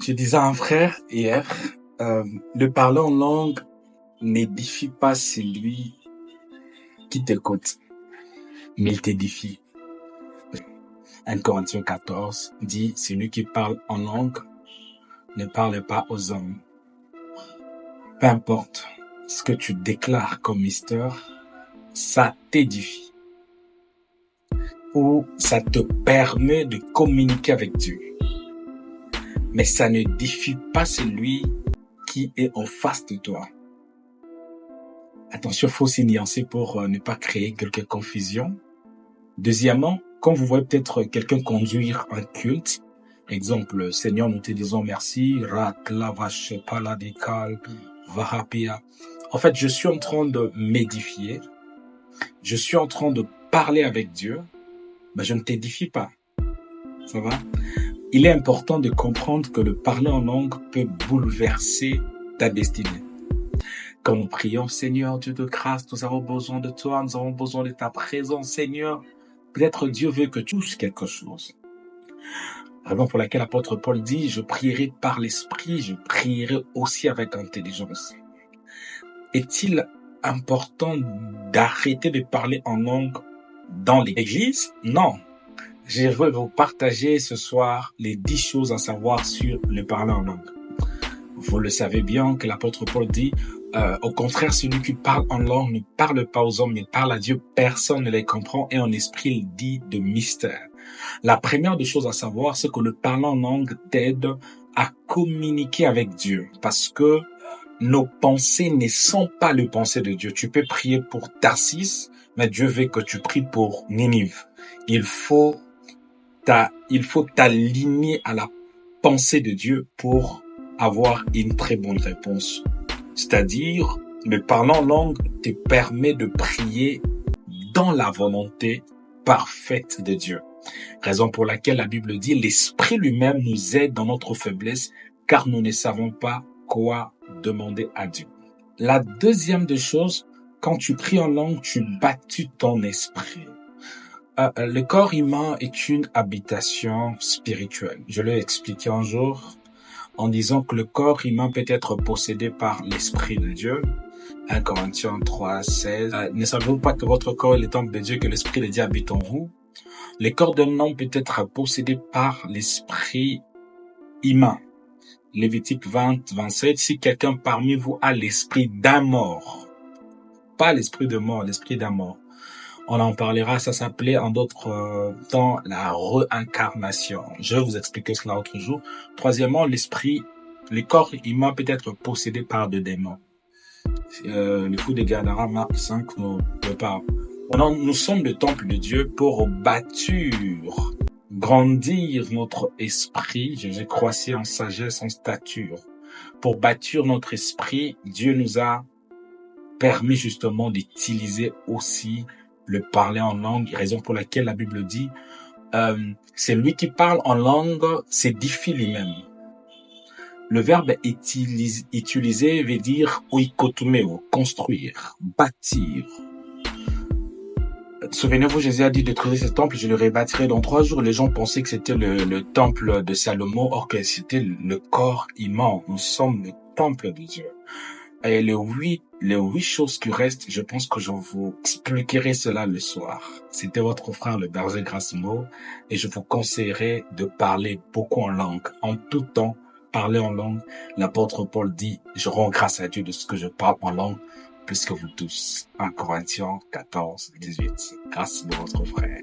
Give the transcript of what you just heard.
Je disais à un frère hier, le parler en langue n'édifie pas celui qui t'écoute, mais il t'édifie. 1 Corinthiens 14 dit, celui qui parle en langue ne parle pas aux hommes. Peu importe ce que tu déclares comme mystère, ça t'édifie. Ou ça te permet de communiquer avec Dieu. Mais ça n'édifie pas celui qui est en face de toi. Attention, il faut aussi nuancer pour ne pas créer quelques confusions. Deuxièmement, quand vous voyez peut-être quelqu'un conduire un culte, exemple, Seigneur, nous te disons merci, en fait, je suis en train de m'édifier, je suis en train de parler avec Dieu, mais je ne t'édifie pas. Ça va? Il est important de comprendre que le parler en langue peut bouleverser ta destinée. Quand nous prions, Seigneur, Dieu de grâce, nous avons besoin de toi, nous avons besoin de ta présence, Seigneur. Peut-être Dieu veut que tu touches quelque chose. Raison pour laquelle l'apôtre Paul dit, je prierai par l'esprit, je prierai aussi avec intelligence. Est-il important d'arrêter de parler en langue dans l'église? Non. Je veux vous partager ce soir les 10 choses à savoir sur le parler en langue. Vous le savez bien que l'apôtre Paul dit, au contraire, celui qui parle en langue ne parle pas aux hommes, mais parle à Dieu, personne ne les comprend et en esprit il dit de mystère. La première des choses à savoir, c'est que le parler en langue t'aide à communiquer avec Dieu parce que nos pensées ne sont pas les pensées de Dieu. Tu peux prier pour Tarsis, mais Dieu veut que tu pries pour Ninive. Il faut t'aligner à la pensée de Dieu pour avoir une très bonne réponse. C'est-à-dire, le parler en langue te permet de prier dans la volonté parfaite de Dieu. Raison pour laquelle la Bible dit, l'Esprit lui-même nous aide dans notre faiblesse, car nous ne savons pas quoi demander à Dieu. La deuxième des choses, quand tu pries en langue, tu bâtis ton esprit. Le corps humain est une habitation spirituelle. Je l'ai expliqué un jour en disant que le corps humain peut être possédé par l'Esprit de Dieu. 1 Corinthiens 3, 16. Ne savez-vous pas que votre corps est le temple de Dieu, que l'Esprit de Dieu habite en vous? Le corps d'un homme peut être possédé par l'Esprit humain. Lévitique 20, 27. Si quelqu'un parmi vous a l'esprit d'un mort, pas l'esprit de mort, l'esprit d'un mort, on en parlera, ça s'appelait en d'autres temps la réincarnation. Je vais vous expliquer cela autre jour. Troisièmement, le corps humain peut être possédé par des démons. Le fou de Gadara, Marc 5, nous parle. Nous sommes le temple de Dieu pour bâtir, grandir notre esprit, je vais croître en sagesse, en stature. Pour bâtir notre esprit, Dieu nous a permis justement d'utiliser aussi le parler en langue, raison pour laquelle la Bible dit, c'est lui qui parle en langue, s'édifie lui-même. Le verbe utiliser veut dire oikotomeo, construire, bâtir. Souvenez-vous, Jésus a dit de creuser ce temple, je le rebâtirai dans 3 jours. Les gens pensaient que c'était le temple de Salomon, or que c'était le corps humain. Nous sommes le temple de Dieu. Et les 8 choses qui restent, je pense que je vous expliquerai cela le soir. C'était votre frère, le berger Grassimo, et je vous conseillerais de parler beaucoup en langue. En tout temps, parler en langue. L'apôtre Paul dit, je rends grâce à Dieu de ce que je parle en langue, plus que vous tous. 1 Corinthiens 14, 18. Grâce à votre frère.